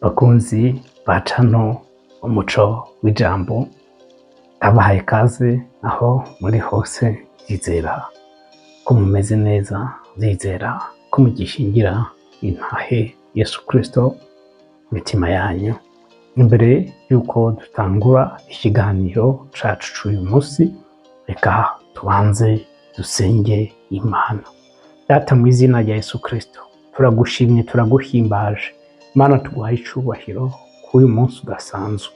Bakunzi bacano umuco w'ijambo, ndabahaye ikaze aho muri hose. Nzizera ko mumeze neza, nzizera ko mugishingira intahe Yesu Kristo mitima yanyu. Imbere yuko dutangura ikiganiro cacu c'uyu munsi, reka tubanze dusenge Imana. Data, mu izina rya Yesu Kristo, turagushimye, turaguhimbaje. Mana, tuguhaye icubahiro k'uyu munsi udasanzwe,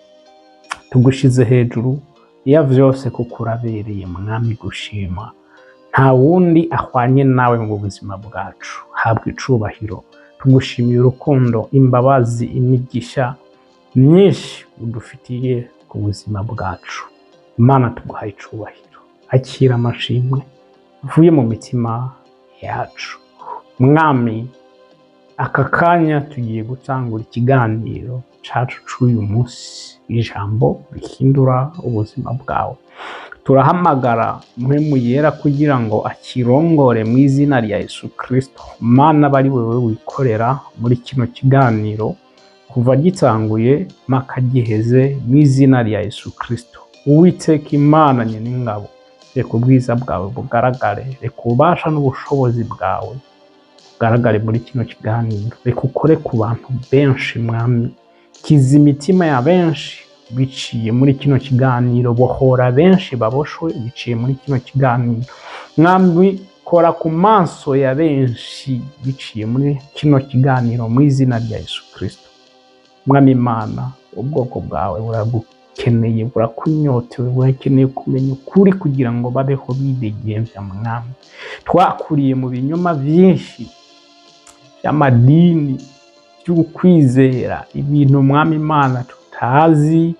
tugushize hejuru ya vyose kuko urabereye Mwami gushima. Nta wundi ahwanye nawe mu buzima bwacu, habwa icubahiro. Tugushimiye urukundo, imbabazi, imigisha myinshi udufitiye ku buzima bwacu. Mana, tuguhaye icubahiro, akira amashimwe avuye mu mitima yacu. Mwami, aka kanya tugiye gutangura ikiganiro cacu c'uyu munsi, ijambo rihindura ubuzima bwawe. Turahamagara mpwemu yera kugira ngo akirongore mu izina rya Yesu Kristo. Mana, bari wewe wikorera muri kino kiganiro kuva gitanguye mpaka giheze mu izina rya Yesu Kristo. Uwiteka Imana nyen'ingabo, reka ubwiza bwawe bugaragare, reka ububasha n'ubushobozi bwawe bugaragare muri kino kiganiro. Reka ukore ku bantu benshi Mwami, kiza imitima ya benshi biciye muri kino kiganiro, bohora benshi baboshwe biciye muri kino kiganiro. Mwami, kora ku maso ya benshi biciye muri kino kiganiro mu izina rya Yesu Kristo. Mwami Imana, ubwoko bwawe buragukeneye, burakunyotewe, burakeneye kumenya ukuri kugira ngo babeho bidegembya. Mwami, twakuriye mu binyoma byinshi by'amadini, by'ukwizera ibintu Mwami Imana tutazi,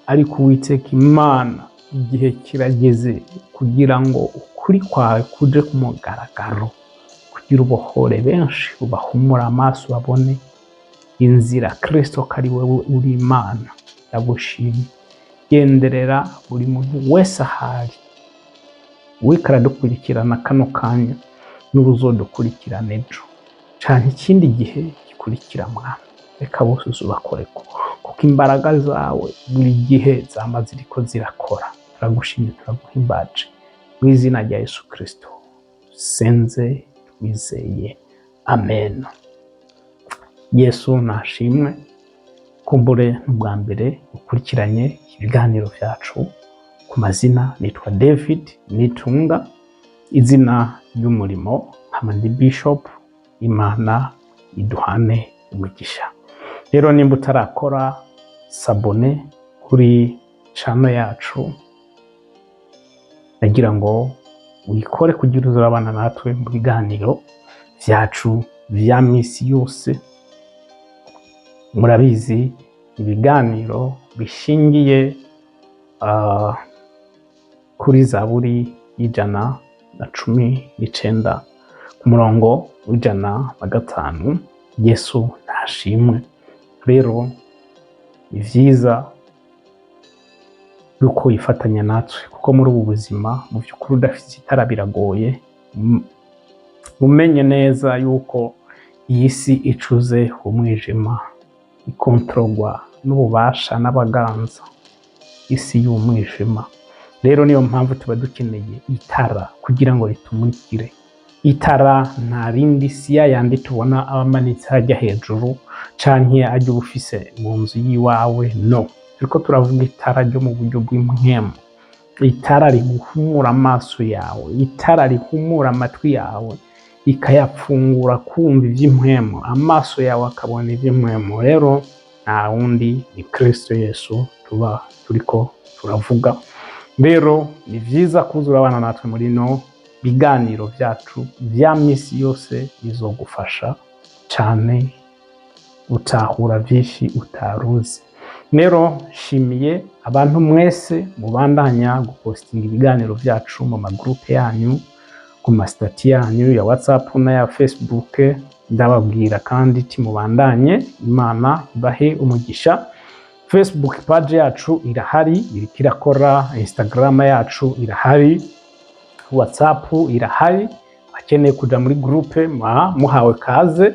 ariko Uwiteka Imana, igihe kirageze kugira ngo ukuri kwawe kuje ku mugaragaro, kugira ubohore benshi, ubahumura amaso babone inzira Kristo ko ari wewe uri Imana. Ndagushimye, genderera buri muntu wese ahari, uriko aradukurikirana kano kanya n'uruzodukurikirana ejo canke ikindi gihe gikurikira. Mwami, reka bose uzubakoreko, kuko imbaraga zawe buri gihe zama ziriko zirakora. Turagushimye, turaguhimbaje mu izina rya Yesu Kristo senze twizeye, amen. Yesu nashimwe. Kumbure n'ubwa mbere ukurikiranye ibiganiro vyacu, ku mazina nitwa David Nitunga, izina ry'umurimo nkaba ndi Bishop. Imana iduhane umugisha. Rero nimba utarakora sabone kuri channel yacu, ndagira ngo wikore kugira uzurabana natwe mu biganiro vyacu vya misi yose. Murabizi ibiganiro bishingiye kuri Zaburi y'119 ku murongo w'105. Yesu nashimwe. Rero ni vyiza yuko yifatanya natwe, kuko muri ubu buzima mu vy'ukuri udafite itara biragoye. Umenye neza yuko iyi si icuze umwijima, ikontrolwa n'ububasha n'abaganza, isi y'umwijima. Rero niyo mpamvu tuba dukeneye itara kugira ngo ritumurikire. Itara nta rindi si yayandi tubona abamanitse hajya hejuru canke ajya ufise mu nzu yiwawe, no. Ariko turavuga itara ryo mu buryo bw'impwemu, itara riguhumura amaso yawe, itara rihumura amatwi yawe, ikayapfungura kumva ivy'impwemu, amaso yawe akabona ivy'impwemu. Rero nta wundi ni Kristo Yesu tuba turiko turavuga. Rero ni vyiza kuzura abana natwe muri no biganiro vyacu vya misi yose, bizogufasha cane gutahura vyinshi utaruzi. Rero shimiye abantu mwese mubandanya gupostinga ibiganiro vyacu mu magroupe yanyu, ku mastati yanyu ya WhatsApp na ya Facebook. Ndababwira kandi timubandanye, Imana ibahe umugisha. Facebook page yacu irahari, iriko irakora. Instagram yacu irahari, WhatsApp irahari. Akeneye kuja muri groupe muhawe kaze.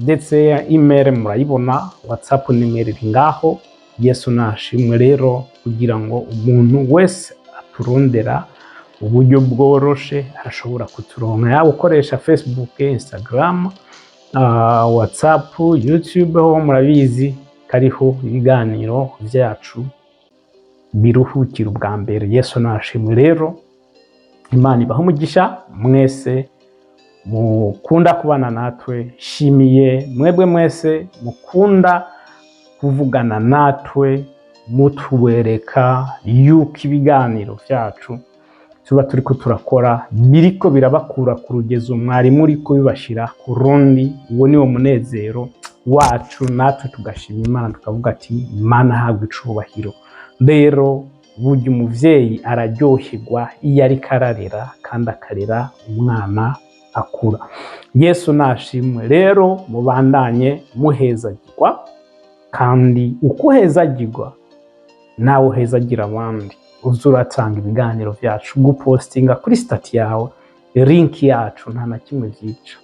ndetse email murayibona, WhatsApp nimero iri ngaho. Yesu nashimwe rero, kugira ngo umuntu wese aturondera uburyo bworoshe arashobora kuturonka, yaba ukoresha Facebook, Instagram, WhatsApp, YouTube, ho murabizi kariho ibiganiro vyacu biruhukira ubwa mbere. Yesu nashimwe rero, Imana ibaha umugisha mwese mukunda kubana natwe. Shimiye mwebwe mwese mukunda kuvugana natwe, mutubereka yuko ibiganiro vyacu tuba turiko turakora biriko birabakura ku rugezo mwari muri kubibashira ku rundi. Uwo ni wo munezero wacu, natwe tugashima Imana tukavuga ati Imana habwe icubahiro. Rero burya umuvyeyi araryoherwa iyo ariko ararera kandi akarera umwana akura. Yesu nashimwe rero, mubandanye muhezagirwa, kandi uko uhezagirwa nawe uhezagira abandi. Uza uratanga ibiganiro vyacu, gupostinga kuri stati yawe link yacu, nta na kimwe vyica,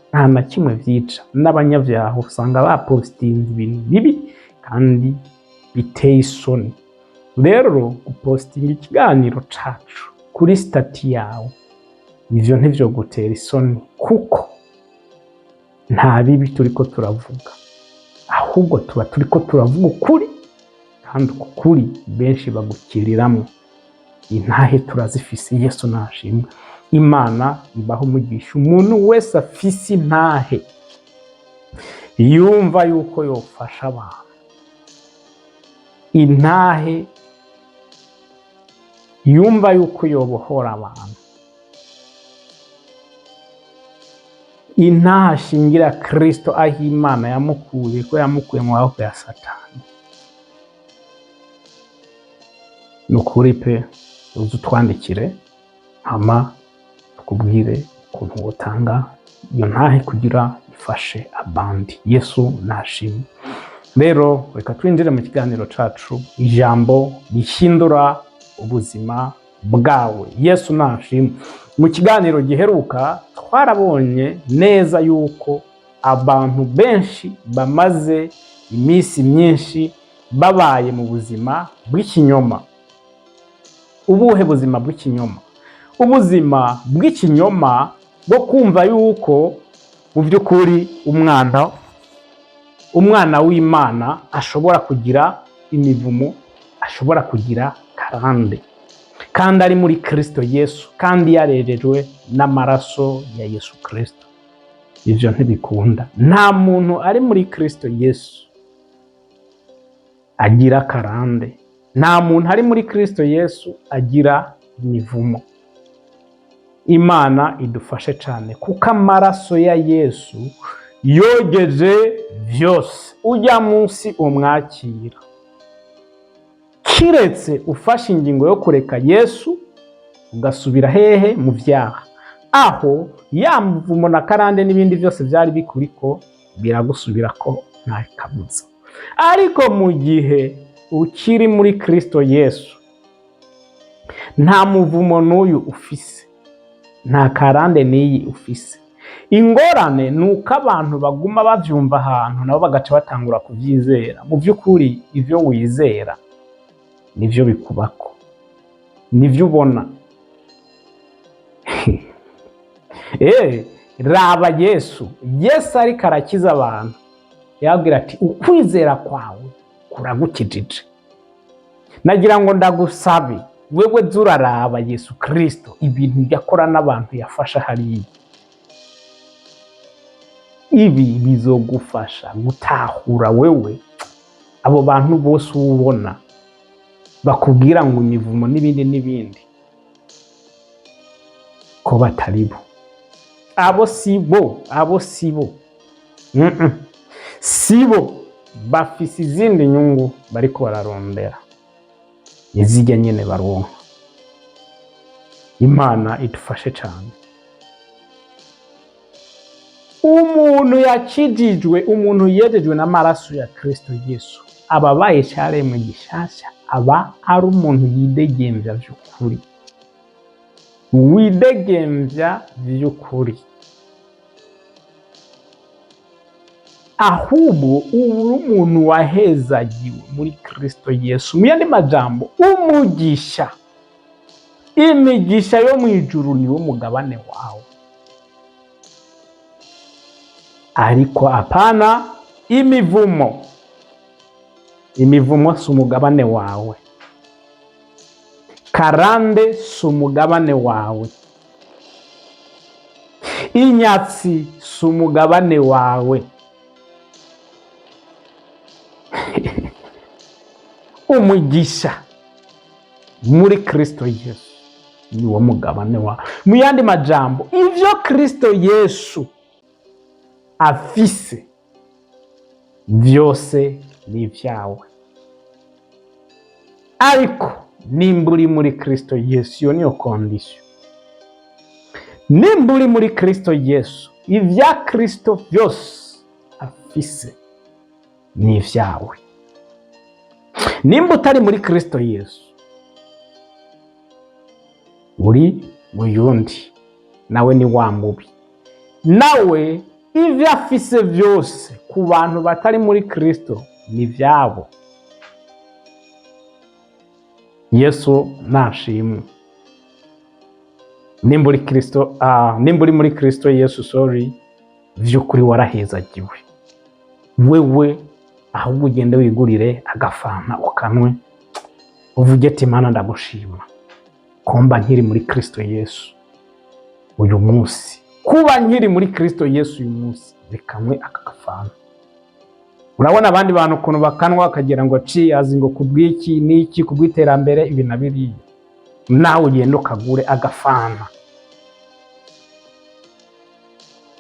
nta na kimwe vyica. N'abanyavyaha usanga bapostinga ibintu bibi kandi biteye isoni. Rero gupostinga ikiganiro cacu kuri stati yawe, ivyo ntivyo gutera isoni, kuko nta bibi turiko turavuga, ahubwo tuba turiko turavuga ukuri, kandi ukuri benshi bagukiriramwo. Intahe turazifise. Yesu nashimwe. Imana ibaho umugisha umuntu wese afise intahe yumva yuko yofasha abantu, intahe yumva yuko yobohora abantu, intahe ashingira Kristo aho Imana yamukuye, ko yamukuye mu maboko ya Satani. Nukuri pe, uza utwandikire hama tukubwire ukuntu wotanga iyo ntahe kugira ifashe abandi. Yesu nashimwe. Rero reka twinjire mu kiganiro cacu, ijambo rihindura ubuzima bwawe. Yesu nashimwe. Mu kiganiro giheruka twarabonye neza yuko abantu benshi bamaze iminsi myinshi babaye mu buzima bw'ikinyoma. Ubuhe buzima bw'ikinyoma? Ubuzima bw'ikinyoma bwo kumva yuko mu by'ukuri umwana w'Imana ashobora kugira imivumo, ashobora kugira karande, kandi ari muri Kristo Yesu, kandi yarerejwe n'amaraso ya Yesu Kristo. Ivyo ntibikunda. Nta muntu ari muri Kristo Yesu agira karande. Nta muntu ari muri Kristo Yesu agira imivumo. Imana idufashe cyane, kuko amaraso ya Yesu yogeje vyose. Ujya munsi umwakira, kiretse ufashe ingingo yo kureka Yesu ugasubira hehe? Mu vyaha. Aho ya muvumo na karande n'ibindi byose byari bikuriko biragusubirako nta kabuza. Ariko mu gihe ukiri muri Kristo Yesu, nta muvumo n'uyu ufise, nta karande n'iyi ufise. Ingorane nuko abantu baguma bavyumva ahantu nabo bagaca batangura kuvyizera. Mu by'ukuri ivyo wizera nivyo bikubako, nivyo ubona. Raba Yesu ariko arakiza abantu, yabwira ati ukwizera kwawe kuragukijije. Nagira ngo ndagusabe wewe zuraraba Yesu Kristo ibintu yakora n'abantu yafasha hariya. Ibi bizogufasha gutahura wewe abo bantu bose ubona bakubwira ngo imivumo n'ibindi ko bataribo. Abo sibo sibo, bafise izindi nyungu bariko bararondera, izijya nyene baronka. Imana idufashe cyane. Umuntu yakijijwe, umuntu yejejwe n'amaraso ya Kristo Yesu, ababaye caremwe gishasha, aba ari umuntu yidegemvya vy'ukuri, widegemvya vy'ukuri. ahubwo uri umuntu wahezagiwe muri Kristo Yesu. Mu yandi majambo, imigisha yo mu ijuru niwo mugabane wawe, ariko apana imivumo. Imivumo si umugabane wawe, karande si umugabane wawe, inyatsi si umugabane wawe. Umugisha muri Kristo Yesu niwo mugabane wawe. Mu yandi majambo, ivyo Kristo Yesu afise vyose ni vyawe. Ariko nimba uri muri Kristo Yesu, iyo niyo condition. Nimba uri muri Kristo Yesu, ivya Kristo vyose afise ni vyawe. Nimba utari muri Kristo Yesu, uri muyundi, nawe ni wa mubi. Nawe ivyo afise vyose ku bantu batari muri Kristo ni vyabo. Yesu nashimwe. Nimba uri muri Kristo Yesu, vy'ukuri warahezagiwe. Wewe ahubwo ugende wigurire agafana ukanwe, uvuge ati Mana ndagushima komba nkiri muri Kristo Yesu uyu munsi. Kuba nkiri muri Kristo Yesu uyu munsi, rekamwe aka gafana. Urabona abandi bantu ukuntu bakanwa bakagira ngo azi ngo kubwiki niki, kubwiterambere ibi na biriya. Nawe ugende ukagure agafana,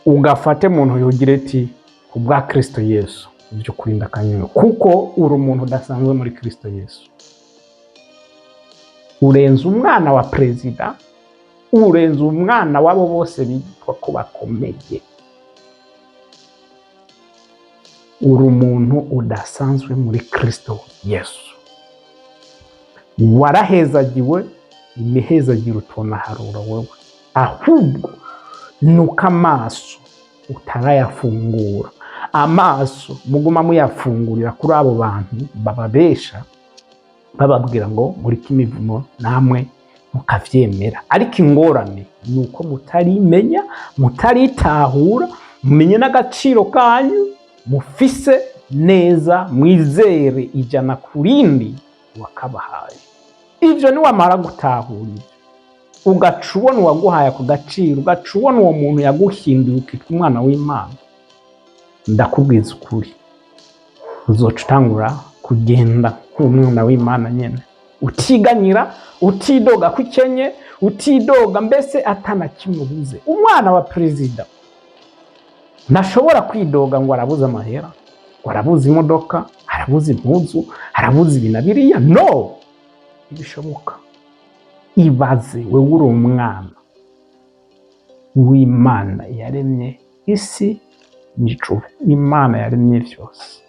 ugafate muntu yogire ati kubwa Kristo Yesu byo kurinda kanywe, kuko uri umuntu udasanzwe muri Kristo Yesu. Urenze umwana wa perezida, urenze umwana wabo bose bitwa ko bakomeye. Uri umuntu udasanzwe muri Kristo Yesu. Warahezagiwe, imihezagiro utonaharura wewe, ahubwo nuko amaso utarayafungura. Amaso muguma muyafungurira kuri abo bantu bababesha, bababwira ngo muri kimivumo namwe mukavyemera. Ariko ingorane nuko mutarimenya, mutaritahura, mumenye n'agaciro kanyu mufise neza, mwizere ijana kurindi wakabahaye. Ivyo niwamara gutahura, ugacubona uwaguhaye ako gaciro, ugacubona uwo muntu yaguhinduye ukitwa umwana w'Imana, ndakubwiza ukuri, uzoca utangura kugenda nk'umwana w'Imana nyene, utiganyira, utidoga kukenye, utidoga mbese atana kimwe ubuze. Umwana wa perezida ntashobora kwidoga ngo arabuze amahera, ngo arabuze imodoka, arabuze impuzu, arabuze ibi na biriya. No, ibishoboka. Ibaze wewe uri umwana w'Imana yaremye isi n'ijuru. Imana yaremye vyose.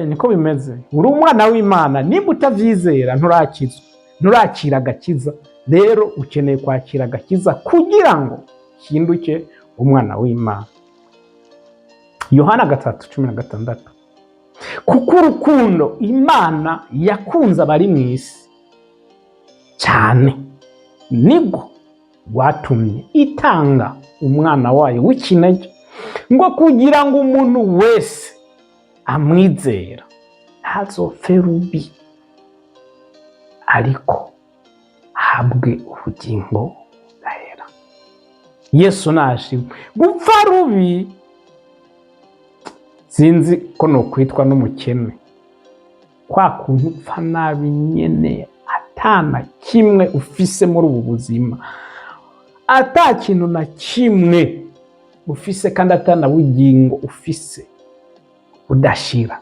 Niko bimeze. Uri umwana w'Imana, nimba utavyizera nturakizwa, nturakira agakiza. Rero ukeneye kwakira agakiza kugira ngo hinduke umwana w'Imana. Yohana 3:16. Kuko urukundo Imana yakunze abari mu isi cyane, nibwo rwatumye itanga umwana wayo w'ikinege, ngo kugira ngo umuntu wese amwizera ntazopfe rubi, ariko ahabwe ubugingo budahera. Yesu nashimwe. Gupfa rubi sinzi ko no kwitwa n'umukene, kwa kuntu upfa nabi nyene, atana kimwe ufise muri ubu buzima, ata kintu na kimwe ufise, kandi atana bugingo ufise udashira.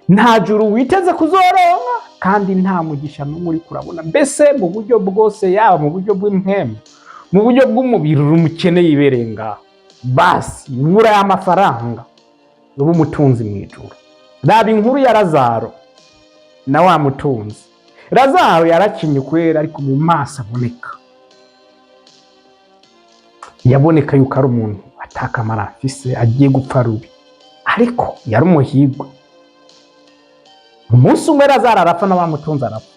Nta juru witeze kuzoronka, kandi nta mugisha n'umwe uri kurabona. Mbese mu buryo bwose, yaba mu buryo bw'impemu, mu buryo bw'umubiri, umukene yibereye ngaho. Basi ubura y'amafaranga ubu mutunzi mu ijuru. Raba inkuru ya Lazaro na wa mutunzi. Lazaro yarakinye kwera, ariko mu maso aboneka, yaboneka yuko ari umuntu atakamara afise, agiye gupfa rubi. ariko yari umuhigwe. Umunsi umwe Lazaro arapfa n'abamutunze arapfa,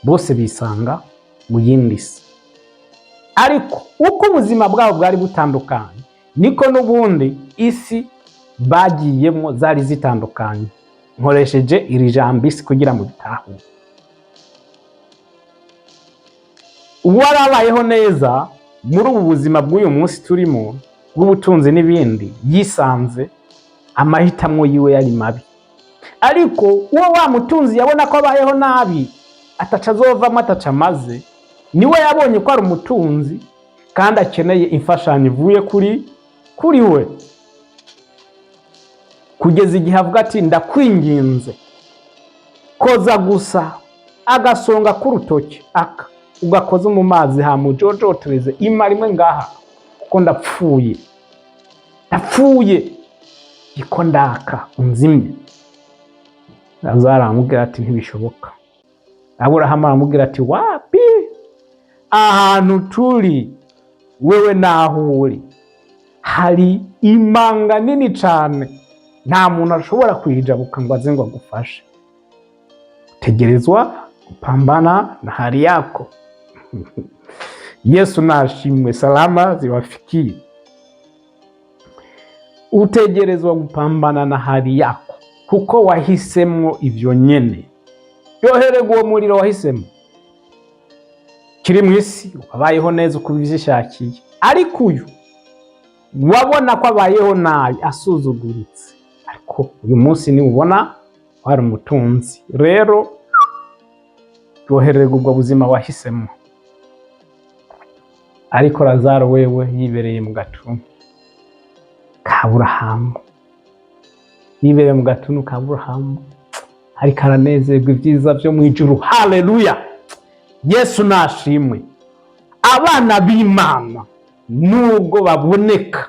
bose bisanga mu yindi si. Ariko uko ubuzima bwabo bwari butandukanye niko n'ubundi isi bagiyemo zari zitandukanye. Nkoresheje iri jambo isi kugira ngo bitahure. Uwarabayeho neza muri ubu buzima bw'uyu munsi turimo bw'ubutunzi n'ibindi, yisanze amahitamo yiwe yari mabi. Ariko uwo wa mutunzi yabona ko abayeho nabi, ataca azovamo ataca amaze, niwe yabonye ko ari umutunzi kandi akeneye imfashanyo ivuye kuri we, kugeza igihe avuga ati ndakwinginze koza gusa agasonga k'urutoki aka ugakoze mu mazi hamujojotereze ima rimwe ngaha kuko ndapfuye iko ndaka unzimye. Lazaro aramubwira ati ntibishoboka. Aburahamu aramubwira ati wapi, ahantu turi wewe naho uri hari imanga nini cyane, nta muntu ashobora kuyijabuka ngo aze ngo agufashe. Tegerezwa kupambana na hali yako. Yesu nashimwe, salama ziwafikie. Utegerezwa kupambana na hali yako kuko wahisemo ivyo nyene. Yohererwa uwo muriro wahisemo. Kiri mu isi wabayeho neza uko uvyishakiye, ariko uyu wabona ko abayeho nabi asuzuguritse. Ariko uyu munsi ni ubona wari umutunzi. Rero yohererwa ubwo buzima wahisemo. Ariko Lazaro wewe yibereye mu gatuntu k'Aburahamu, yibereye mu gatuntu k'Aburahamu, ariko aranezerwa ibyiza byo mu ijuru. Haleluya! Yesu nashimwe. Abana b'Imana nubwo baboneka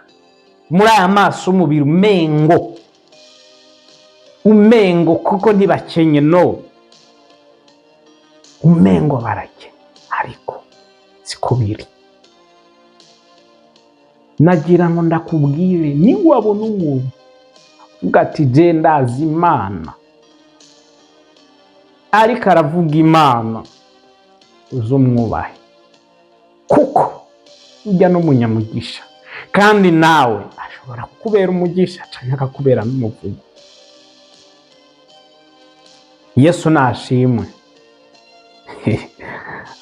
muri aya maso umubiri umengo kuko ntibakenye, no, umengo barake, ariko siko biri. Nagira ngo ndakubwire, ni wabona umuntu uvuga ati je ndazi Imana, ariko aravuga Imana, uzumwubahe kuko ujya n'umunyamugisha, kandi nawe ashobora kukubera umugisha cyangwa akakubera n'umuvugo. Yesu nashimwe.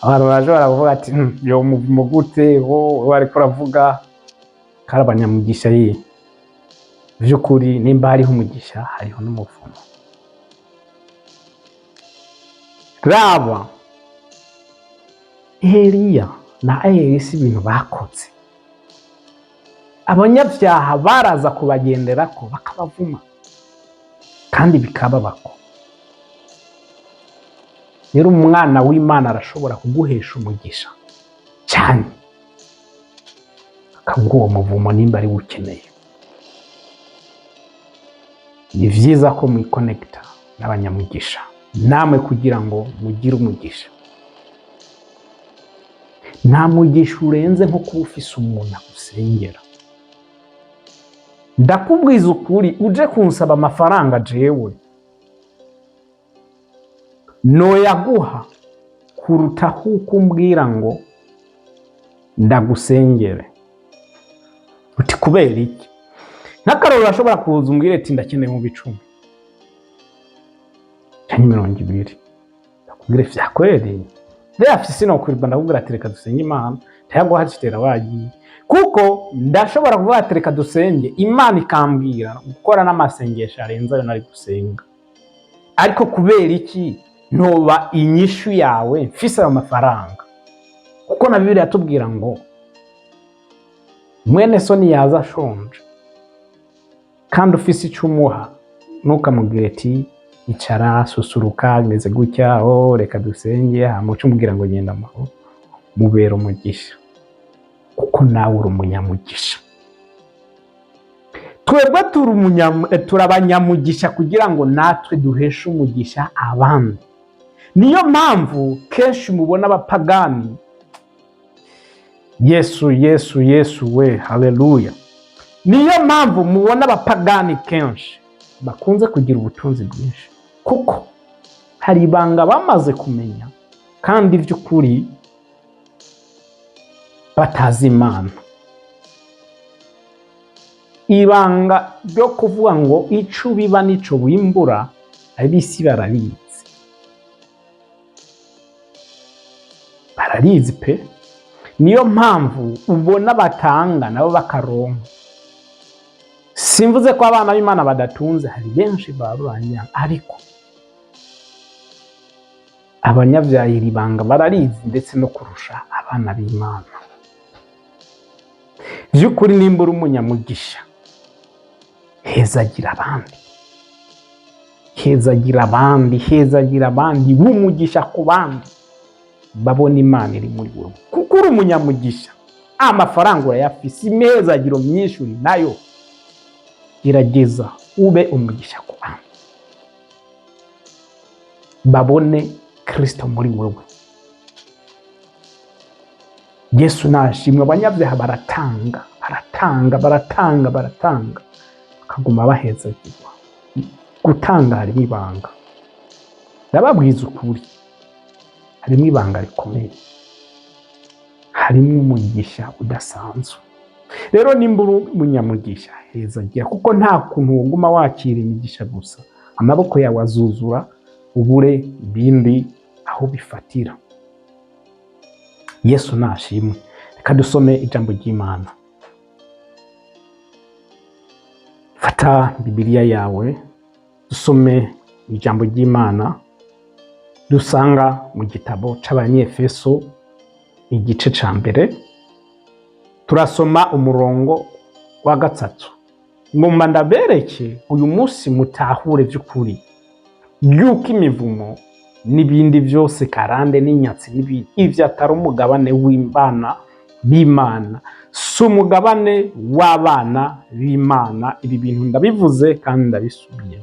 Abantu bashobora kuvuga ati yo muvumo gute wo ariko uravuga kari abanyamugisha ye. By'ukuri nimba hariho umugisha hariho n'umuvumo. Raba Eliya na Elisa ibintu bakoze, abanyabyaha baraza kubagenderako bakabavuma kandi bikababako. Rero umwana w'Imana arashobora kuguhesha umugisha cyane, akaguha uwo muvumo nimba ari ukeneye. Ni vyiza ko mwikonekita n'abanyamugisha namwe kugira ngo mugire umugisha. Nta mugisha urenze nko kuba ufise umuntu agusengera. Ndakubwiza ukuri, uje kunsaba amafaranga jewe noyaguha kuruta huko umbwira ngo ndagusengere. Uti kubera iki? N'akaroro urashobora kuza umbwire ati ndakeneye mu 10 cyangwa 20. Ndakubwire vyakweri. Rero afise no kwirwa ndakubwira ati reka dusenge Imana, ntabwo hacitera wagiye. Kuko ndashobora kuvuga ati reka dusenge, Imana ikambwira gukora n'amasengesho arenze ayo nari gusenga. Ariko kubera iki ntoba inyishu yawe mfise amafaranga? Kuko na Bibiliya yatubwira ngo mwene soni yaza ashonje kandi ufise icyo umuha, ntukamubwire ati icara susuruka meze gutya, reka dusenge, hamuca umubwira ngo genda amahoro. Mubera umugisha kuko nawe uri umunyamugisha. Twebwe turi abanyamugisha kugira ngo natwe duheshe umugisha abandi. Niyo mpamvu kenshi mubona abapagani, Yesu we, haleluya. Niyo mpamvu mubona abapagani kenshi bakunze kugira ubutunzi bwinshi, kuko hari ibanga bamaze kumenya kandi by'ukuri batazi Imana. Ibanga ryo kuvuga ngo ico biba nico wimbura, ab'isi bararizi. Bararizi pe. Niyo mpamvu ubona batanga nabo bakaronka. Simvuze ko abana b'Imana badatunze, hari benshi baruranya, ariko abanyabyaha iri banga bararizi ndetse no kurusha abana b'Imana. By'ukuri nimba uri umunyamugisha, hezagira abandi, hezagira abandi, hezagira abandi, w'umugisha ku bandi, babona Imana iri muri wowe. Kuko uri umunyamugisha, amafaranga urayafise, imezagiro myinshi uri nayo. Gerageza ube umugisha ku bandi, babone Kristo muri wewe. Yesu nashimwe. Abanyabyaha baratanga, baratanga, baratanga, baratanga, bakaguma bahezagirwa. Gutanga harimo ibanga, ndababwiza ukuri, harimo ibanga rikomeye, harimo umugisha udasanzwe. Rero nimba uri umunyamugisha, hezagira, kuko nta kuntu woguma wakira imigisha gusa, amaboko yawe azuzura ubure ibindi aho bifatira. Yesu nashimwe. Reka dusome ijambo ry'Imana. Fata Bibiliya yawe, dusome ijambo ry'Imana dusanga mu gitabo c'Abanyefeso igice ca mbere. Turasoma umurongo wa 3. Ngomba ndabereke uyu munsi mutahure by'ukuri yuko imivumo n'ibindi byose, karande n'inyatsi n'ibindi, ivyo atari umugabane w'Imana b'Imana, si umugabane w'abana b'Imana. Ibi bintu ndabivuze kandi ndabisubiye.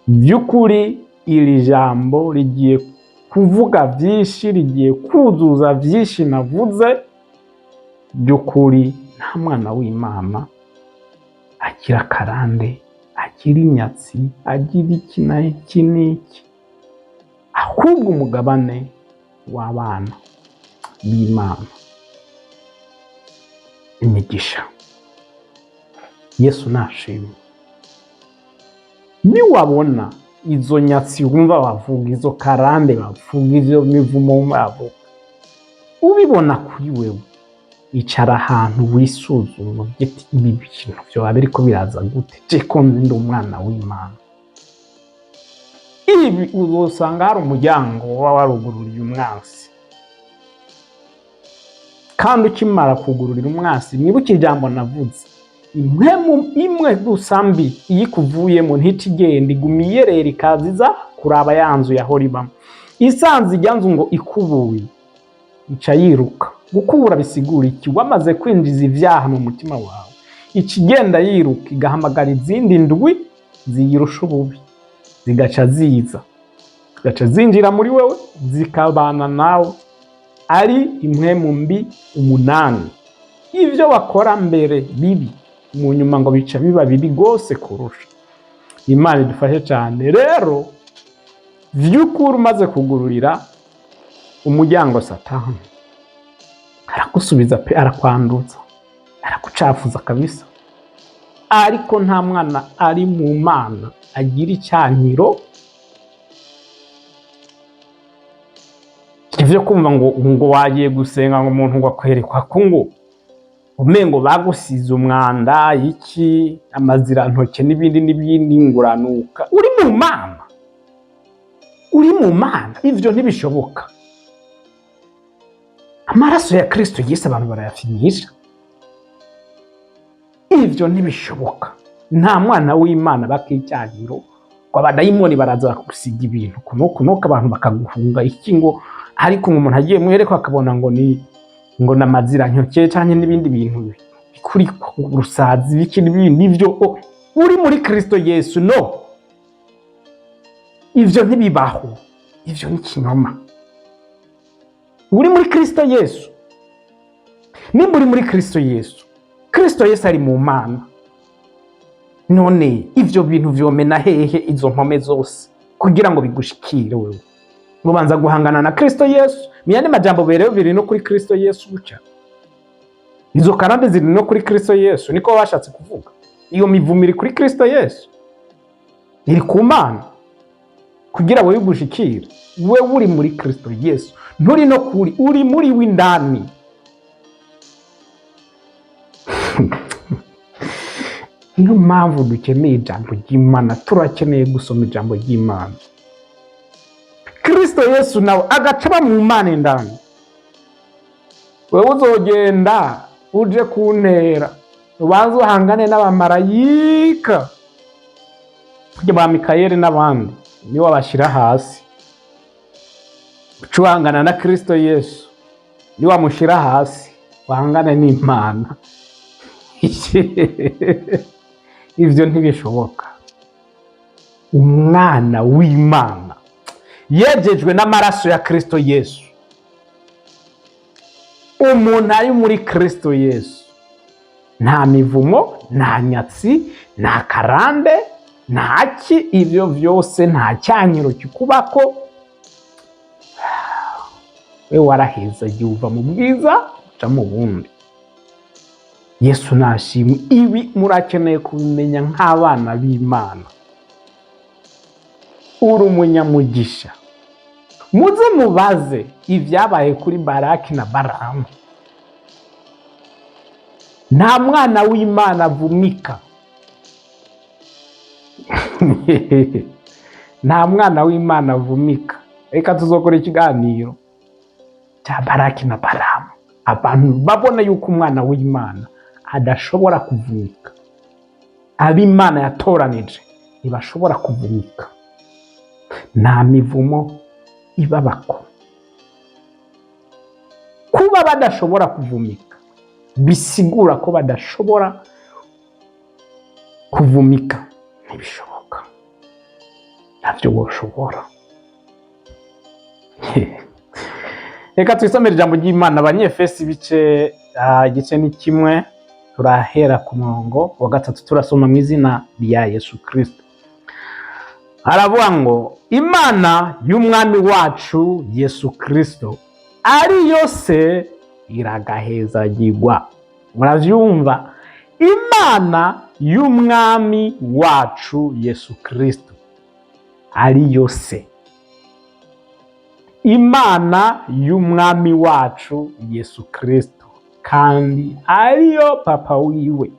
By'ukuri iri jambo rigiye kuvuga byinshi, rigiye kuzuza byinshi navuze. By'ukuri nta mwana w'Imana agira karande, agira inyatsi, agira iki na iki n'iki, ahubwo umugabane w'abana b'Imana. Imigisha. Yesu nashimwe. Niwabona izo nyatsi wumva bavuga, izo karande bavuga, izo mivumo bavuga, ubibona kuri wewe, icara ahantu wisuzuma, ugiti ibi bintu byo biriko biraza gute, je ko ndi umwana w'Imana. Ibi uzosanga hari umuryango wa warugururiye umwansi, kandi ukimara kugururira umwansi, mwibuke ijambo navuze, imwe gusa mbi iyikuvuyemo ntitigende, igumiye rero ikaziza kuraba yanzu yahora ibamo. Isanze ijyanzu ngo ikubuye, ica yiruka. Gukubura bisigura iki? Wamaze kwinjiza ivyaha mu mutima wawe, ikigenda yiruka igahamagara izindi ndwi ziyirusha ububi, zigaca ziza, zigaca zinjira muri wewe, zikabana nawe. Ari impwemu mbi 8. Ivyo bakora mbere bibi, mu nyuma ngo bica biba bibi gose kurusha. Imana idufashe cyane. Rero vy'ukuri umaze kugururira umuryango Satani, aragusubiza pe, arakwanduza, aragucafuza kabisa. Ariko nta mwana ari mu Mana agira icyankiro. Ivyo kumva ngo wagiye gusenga ngo umuntu ngo akwerekwa ko ngo umengo bagusize umwanda iki, amazira ntoke n'ibindi nguranuka, uri mu Mana, uri mu Mana. Ivyo ntibishoboka. Amaraso ya Kristo Yesu abantu barayafinisha. Ivyo ntibishoboka. Nta mwana w'Imana bakicyankiro, kwa badayimoni baraza gusiga ibintu kunoka abantu bakaguhunga iki ngo, ariko umuntu agiye muhereko akabona ngo ni ngo namazira ntoke cyane n'ibindi bintu bikuri rusazi biki n'ibindi. Ivyo uri muri Kristo Yesu, no, ivyo ntibibaho. Ivyo ni kinyoma. Uri muri Kristo Yesu. Nimba uri muri Kristo Yesu, Kristo Yesu ari mu Mana. none ivyo bintu vyomena hehe izo mpome zose kugira ngo bigushikire wewe? Ubanza guhangana na Kristo Yesu. Miyandi majambo berewe biri no kuri Kristo Yesu guca. Izo karande ziri no kuri Kristo Yesu, niko bashatse kuvuga. Iyo mivumo iri kuri Kristo Yesu, iri ku Mana kugira ngo bigushikire. We uri muri Kristo Yesu, nturi no kuri, uri muri w'indani. Niyo mpamvu dukeneye ijambo ry'Imana, turakeneye gusoma ijambo ry'Imana. Kristo Yesu nawe agacaba mu Mana indani. Wewe uzogenda uje kuntera, ubanze uhangane n'abamarayika kujya ba Mikayeli n'abandi, niwe wabashira hasi. Ucuhangana na Kristo Yesu, niwe wamushira hasi, wahangane n'Imana. Ivyo ntibishoboka. Umwana w'Imana yejejwe n'amaraso ya Kristo Yesu. Umuntu ari muri Kristo Yesu nta mivumo, nta nyatsi, nta karande, ntaki, ivyo vyose nta cyanyiro kikubako. We waraheza yuva mu bwiza uca mu bundi. Yesu nashimwe. Ibi murakeneye kubimenya nk'abana b'Imana. Uri umunyamugisha. Muze mubaze ivyabaye kuri Baraki na Balamu. Nta mwana w'Imana avumika. Nta mwana w'Imana avumika. Reka tuzokora ikiganiro cya Baraki na Balamu, abantu babona yuko umwana w'Imana adashobora kuvumika. Ab'Imana yatoranije ntibashobora kuvumika. Nta mivumo ibabako. Kuba badashobora kuvumika bisigura ko badashobora kuvumika. Ntibishoboka. Ntabyo boshobora. Reka twisomere ijambo ry'Imana. Abanyefesi igice ni kimwe, turahera ku murongo wa 3, turasoma mu izina rya Yesu Kristo. Aravuga ngo Imana y'umwami wacu Yesu Kristo ariyo se iragahezagirwa. Muravyumva? Imana y'umwami wacu Yesu Kristo ariyo se. Imana y'umwami wacu Yesu Kristo kandi ariyo papa wiwe.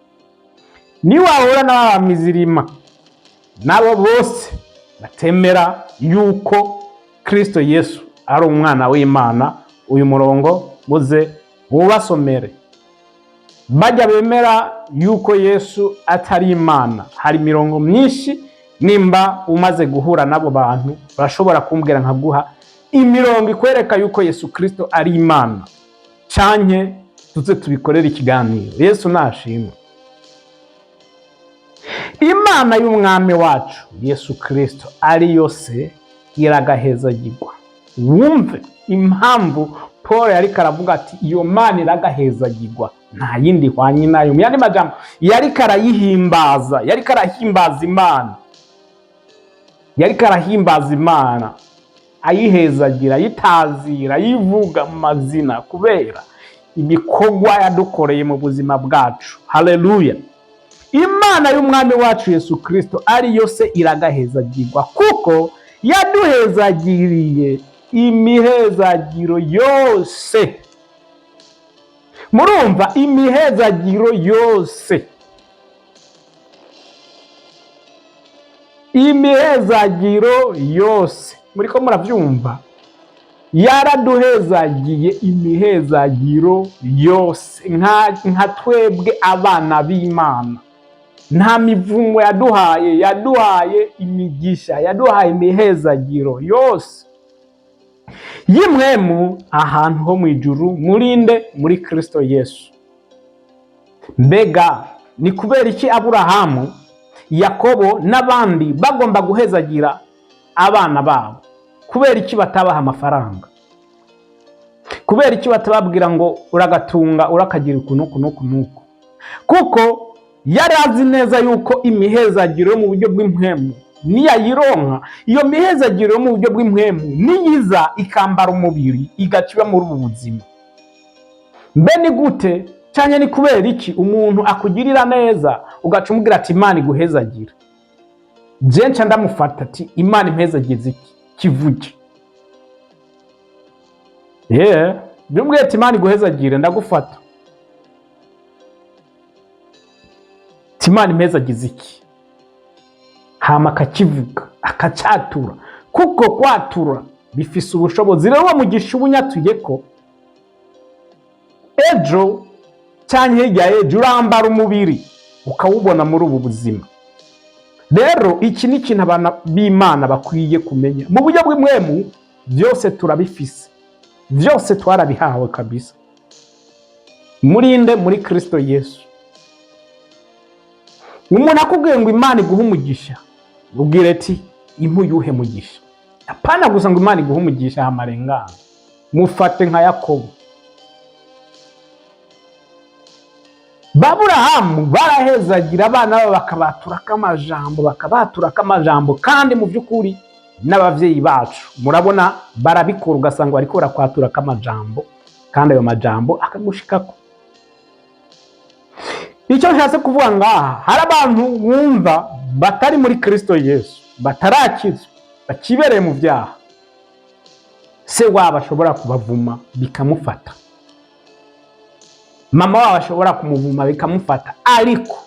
Niwahura n'abamizirima nabo bose batemera yuko Kristo Yesu ari umwana w'Imana, uyu murongo muze mubasomere. Bajya bemera yuko Yesu atari Imana, hari mirongo myinshi. Nimba umaze guhura nabo bantu bashobora kumbwira nkaguha imirongo ikwereka yuko Yesu Kristo ari Imana, canke tuze tubikorera ikiganiro. Yesu nashimwe. Imana y'umwami wacu Yesu Kristo ariyo se iragahezagirwa. Wumve impamvu Paul yariko aravuga ati iyo Mana iragahezagirwa, nta yindi hwanye nayo. Muyandi majambo yariko arayihimbaza, yariko arahimbaza Imana, yariko arahimbaza Imana, ayihezagira, ayitazira, ayivuga mu mazina kubera ibikorwa yadukoreye mu buzima bwacu. Haleluya. Imana y'umwami wacu Yesu Kristo ariyo se iragahezagirwa kuko yaduhezagiriye imihezagiro yose. Murumva? Imihezagiro yose. Imihezagiro yose. Muriko muravyumva? Yaraduhezagiye imihezagiro yose nka twebwe abana b'Imana. Nta mivumo yaduhaye, yaduhaye imigisha, yaduhaye imihezagiro yose y'imwemu ahantu ho mu ijuru murinde muri Kristo Yesu. Mbega ni kubera iki Aburahamu, Yakobo n'abandi bagomba guhezagira abana babo? Kubera iki batabaha amafaranga? Kubera iki batababwira ngo uragatunga urakagira ukuntu? Kuko yari azi neza yuko imihezagiro yo mu buryo bw'impwemu niyayironka, iyo mihezagiro yo mu buryo bw'impwemu niyiza ikambara umubiri igaca iba muri ubu buzima. Mbe ni gute cyane ni kubera iki umuntu akugirira neza ugaca umubwira ati Imana iguhezagira? Je nca ndamufata ati Imana impezagize iki kivuge. Byumbwiye ati Imana iguhezagire, ndagufata ati Imana impezagize iki, hama akakivuga akacatura, kuko kwatura bifise ubushobozi. Rero uwo mugisha ubunyatuye ko ejo cyane hirya ejo urambara umubiri ukawubona muri ubu buzima. Rero iki ni ikintu abana b'Imana bakwiye kumenya. Mu buryo bw'imwemu byose turabifise, byose twarabihawe kabisa. Murinde muri Kristo Yesu. Umuntu akubwiye ngo Imana iguhe umugisha, ubwire ati impuyuhe mugisha. Apana gusa ngo Imana iguhe umugisha amarengana. Mufate nka Yakobo. Baburahamu barahezagira abana babo bakabaturako amajambo, kandi mu by'ukuri n'abavyeyi bacu murabona barabikora, ugasanga bariko barakwaturako amajambo kandi ayo majambo akagushikako. Icyo nshatse kuvuga ngaha, hari abantu bumva batari muri Kristo Yesu, batarakizwa, bakibereye mu byaha. Se wabo ashobora kubavuma bikamufata, mama wabo ashobora kumuvuma bikamufata, ariko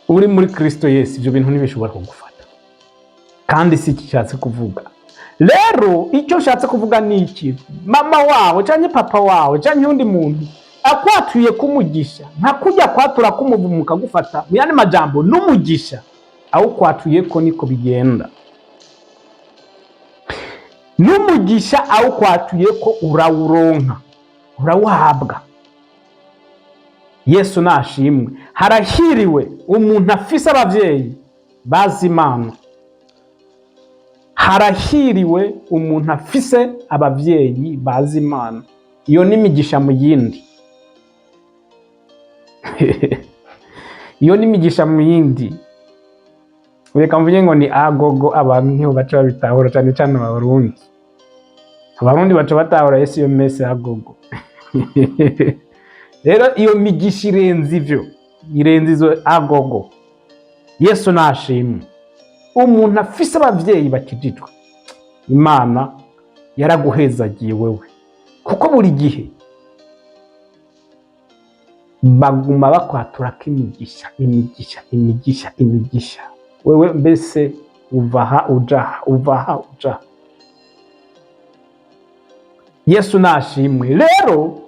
uri muri Kristo Yesu ibyo bintu ntibishobora kugufata. Kandi si icyo kuvuga. Rero icyo nshatse kuvuga ni iki: mama wawe cyangwa papa wawe cyangwa undi muntu akwatuye kumugisha, nta kujya kwatura kumuvumu kagufata. Mu yandi majambo n'umugisha aho kwatuye ko niko bigenda. N'umugisha aho kwatuye ko urawuronka, urawuhabwa. Yesu nashimwe. Harahiriwe umuntu afise abavyeyi bazi Imana. Harahiriwe umuntu afise abavyeyi bazi Imana. Iyo ni imigisha mu yindi. Iyo ni imigisha mu yindi. Reka mvuge ngo ni agogo, abantu ntiho baca babitahura cyane cyane Abarundi. Abarundi baca batahura Yesu iyo mese agogo. Rero iyo migisha irenze ivyo, irenze izo agogo. Yesu nashimwe. Umuntu afise abavyeyi bakijijwe, Imana yaraguhezagiye wewe, kuko buri gihe baguma bakwaturako imigisha. Wewe mbese uvaha uja. Yesu nashimwe. Rero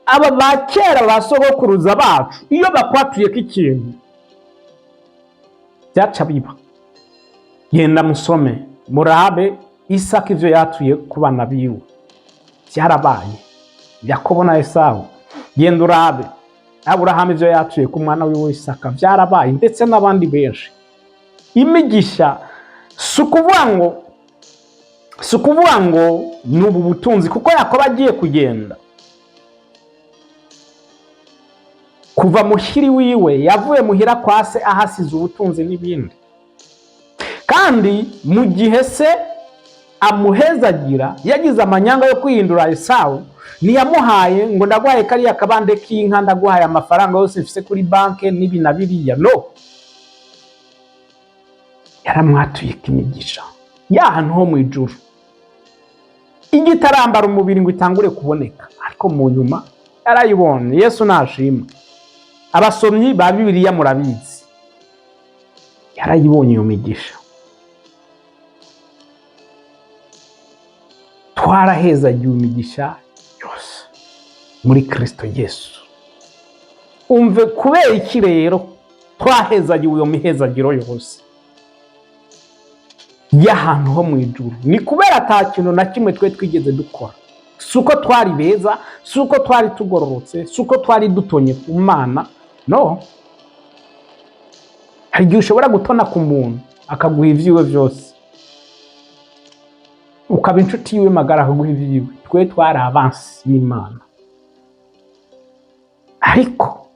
aba bakera basogokuruza bacu iyo bakwatuyeko ikintu byaca biba. Genda musome murabe Isaka ivyo yatuye ku bana biwe byarabaye. Yakobo na Esawu, genda urabe Aburahamu ivyo yatuye ku mwana wiwe Isaka byarabaye, ndetse n'abandi benshi. Imigisha sukuvuga ngo nubu butunzi, kuko Yakobo agiye kugenda kuva muhiri wiwe, yavuye muhira kwa se ahasize ubutunzi n'ibindi. Kandi mu gihe se amuhezagira yagize amanyanga yo kwihindura Esawu, niyamuhaye ngo ndaguhaye kariya kabande k'inka, ndaguhaye amafaranga yose mfise kuri banke n'ibi na biriya. No, yaramwatuye imigisha y'ahantu ho mu ijuru, igitarambara umubiri ngo itangure kuboneka, ariko mu nyuma yarayibonye. Yesu nashimwe. Abasomyi ba Bibiliya murabizi, yarayibonye iyo migisha. Twarahezagiwe imigisha yose muri Kristo Yesu. Umve kubera iki rero twahezagiwe iyo mihezagiro yose y'ahantu ho mu ijuru? Ni kubera ata kintu na kimwe twe twigeze dukora. Suko twari beza, suko twari tugororotse, suko twari dutonye ku Mana. No, hari igihe ushobora gutona ku muntu akaguha ivyiwe vyose, ukaba inshuti yiwe magara akaguha ivyiwe. Twe twari abansi y'Imana. Ariko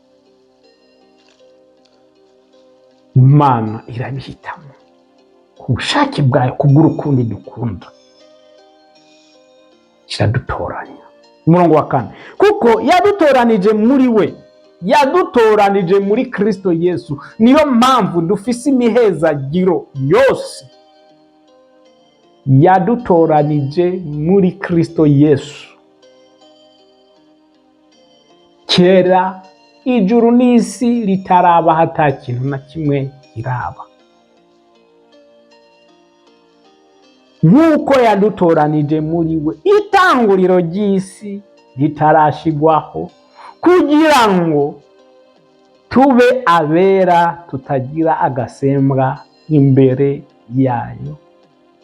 Imana irabihitamo ku bushake bwayo, kubw'urukundo dukunda kiradutoranya. Umurongo wa 4, kuko yadutoranije muri we, yadutoranije muri Kristo Yesu. Niyo mpamvu dufise imihezagiro yose. Yadutoranije muri Kristo Yesu. Kera ijuru n'isi ritaraba, hata kintu na kimwe kiraba. Nk'uko yadutoranije muri we itanguriro ry'isi ritarashigwaho, kugira ngo tube abera tutagira agasembwa imbere yayo,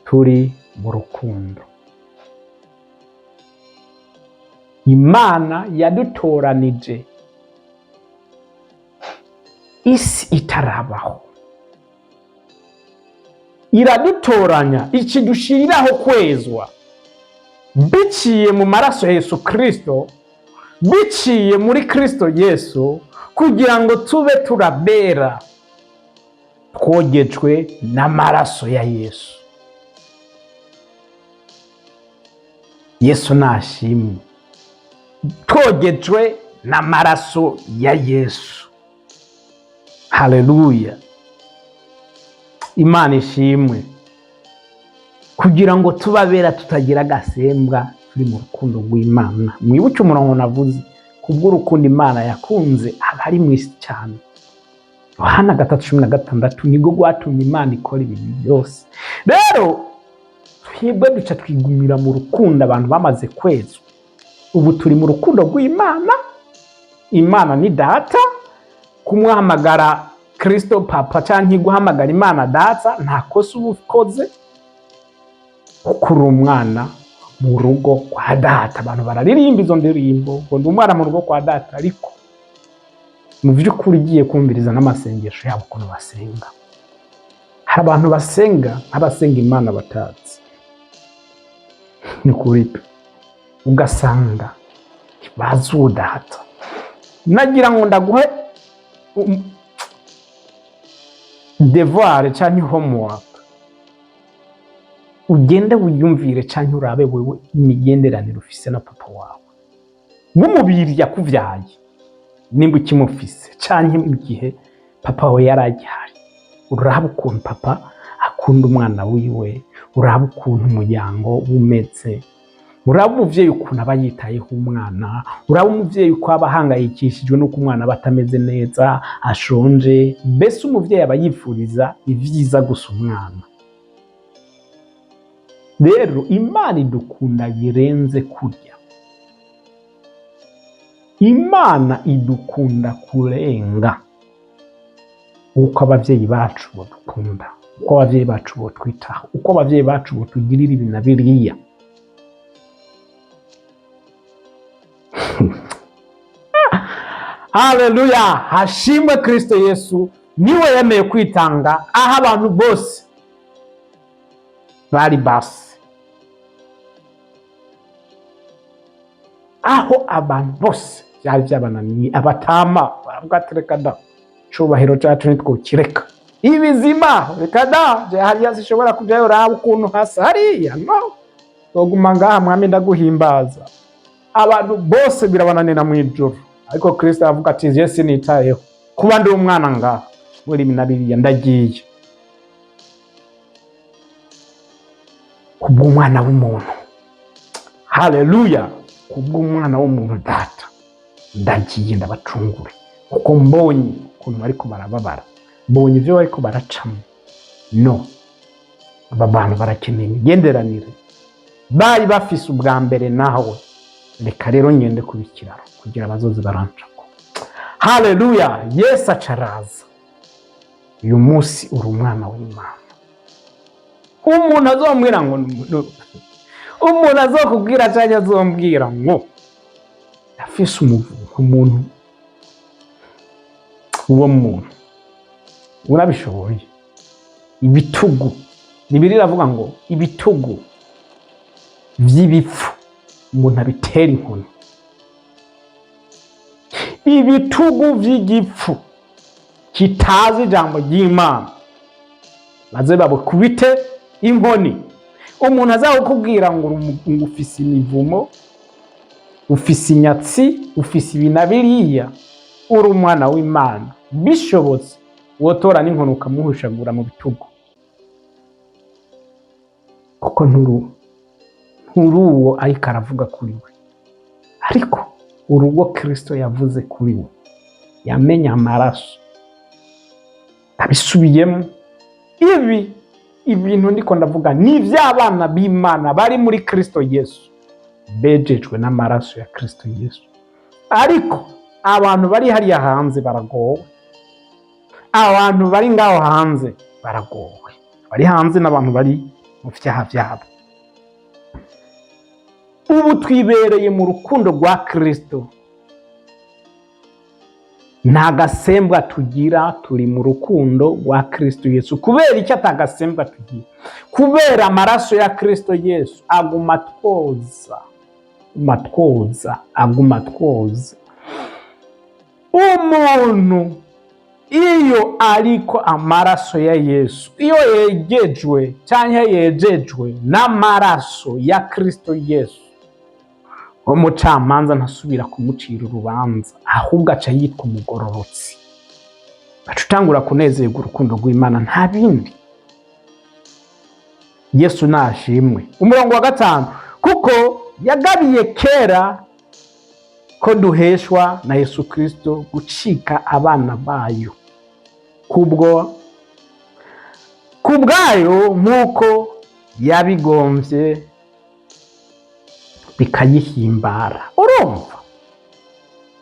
turi mu rukundo. Imana yadutoranije isi itarabaho, iradutoranya ikidushiriraho kwezwa biciye mu maraso ya Yesu Kristo, biciye muri Kristo Yesu, kugira ngo tube turabera twogejwe n'amaraso ya Yesu. Yesu nashimwe, twogejwe n'amaraso ya Yesu. Haleluya, Imana ishimwe. Kugira ngo tubabera tutagira agasembwa, turi mu rukundo rw'Imana. Mwibuke umurongo navuze, kubw'urukundo Imana yakunze abari mu isi cyane. Yohana 3:16 nibwo rwatumye Imana ikora ibintu byose. Rero twebwe duca twigumira mu rukundo abantu bamaze kwezwa. Ubu turi mu rukundo rw'Imana. Imana ni data. Kumwahamagara Kristo papa cyangwa guhamagara Imana data nta kosa uba ukoze, kuko uri umwana mu rugo kwa data. Abantu bararirimba izo ndirimbo ngo ndi umwana mu rugo kwa data, ariko mu by'ukuri ugiye kumviriza n'amasengesho yabo ukuntu basenga, hari abantu basenga nk'abasenga Imana batatse. Ni kuri pe, ugasanga bazi uwo data. Nagira ngo ndaguhe devoir cyangwa homework, ugende wiyumvire cyangwa urabe wewe imigenderanire ufise na papa wawe w'umubiri yakuvyaye, nimba ukimufise cyangwa igihe papa we yaragihari. Urabe ukuntu papa akunda umwana wiwe, urabe ukuntu umuryango umeze, urabe umuvyeyi ukuntu aba yitayeho umwana, urabe umuvyeyi uko aba ahangayikishijwe n'uko umwana aba atameze neza, ashonje. Mbese umuvyeyi aba yifuriza ivyiza gusa umwana. Rero Imana idukunda birenze kurya. Imana idukunda kurenga uko abavyeyi bacu badukunda, uko abavyeyi bacu botwitaho, uko abavyeyi bacu botugirira ibi na biriya. Haleluya, hashimwe Kristo Yesu. Niwe yemeye kwitanga aho abantu bose bari basi, aho abantu bose byari byabananiye. Abatama baravuga ati reka da, cubahiro cyacu nitwokireka, ibizima reka da, hariya zishobora kujyayo, raba ukuntu hasa hariya, no toguma ngaha mwami ndaguhimbaza. Abantu bose birabananira mu ijuru, ariko Kristo avuga ati je sinitayeho kuba ndi umwana ngaha muri minabiriya, ndagiye kubw'umwana w'umuntu. Haleluya, kubw'umwana w'umuntu data ndagiye ndabacungure, kuko mbonye ukuntu bariko barababara, mbonye ivyo bariko baracamo. No, aba bantu barakeneye imigenderanire bari bafise ubwa mbere nawe. Reka rero ngende kubikiraro kugira abazozi barancako. Haleluya, Yesu acaraza. Uyu munsi uri umwana w'Imana. Umuntu azombwira ngo umuntu azokubwira cyangwa azombwira ngo afise umuntu, uwo muntu urabishoboye. Ibitugu, Bibiliya iravuga ngo ibitugu vy'ibipfu umuntu abitera inkoni. Ibitugu vy'igipfu kitazi ijambo ry'Imana maze babukubite inkoni. Umuntu azakubwira ngo ufise imivumo, ufise inyatsi, ufise ibi na biriya, uri umwana w'Imana, bishobotse wotora n'inkoni ukamuhushagura mu bitugu, kuko nturi uwo ariko aravuga kuri we, ariko uri uwo Kristo yavuze kuri we. Yamenye amaraso, abisubiyemo. Ibi ibintu ndiko ndavuga ni iby'abana b'Imana bari muri Kristo Yesu, bejejwe n'amaraso ya Kristo Yesu. Ariko abantu bari hariya hanze baragowe, abantu bari ngaho hanze baragowe, bari hanze n'abantu bari mu vyaha vyabo. Ubu twibereye mu rukundo rwa Kristo, nta gasembwa tugira, turi mu rukundo rwa Kristo Yesu. Kubera icyo atagasembwa tugira? Kubera amaraso ya Kristo Yesu aguma twoza. Umuntu iyo ariko amaraso ya Yesu, iyo yejejwe n'amaraso ya Kristo Yesu, umucamanza ntasubira kumucira urubanza, ahubwo aca yitwa umugororotsi. Bacutangura kunezerwa urukundo rw'Imana, nta bindi. Yesu nashimwe. Umurongo wa 5, kuko yagabiye kera ko duheshwa na Yesu Kristo gucika abana bayo kubwayo, nk'uko yabigombye bikayihimbara. Urumva?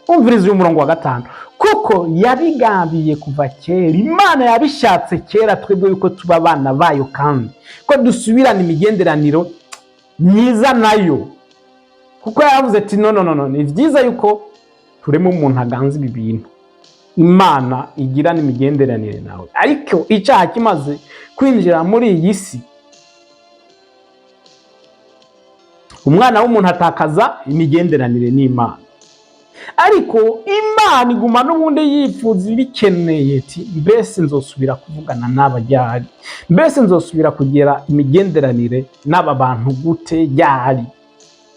Umviriza uyu murongo wa 5. Kuko yabigabiye kuva kera, Imana yabishatse kera twebwe yuko tuba abana bayo, kandi ko dusubirana imigenderaniro myiza nayo. Kuko yavuze ati no, ni byiza yuko turema umuntu aganza ibi bintu, Imana igirana imigenderanire nawe. Ariko icyaha kimaze kwinjira muri iyi si, umwana w'umuntu atakaza imigenderanire n'Imana. Ariko Imana iguma n'ubundi yifuza, ibikeneye ati mbese nzosubira kuvugana n'abajyari, mbese nzosubira kugira imigenderanire n'aba bantu gute ryari?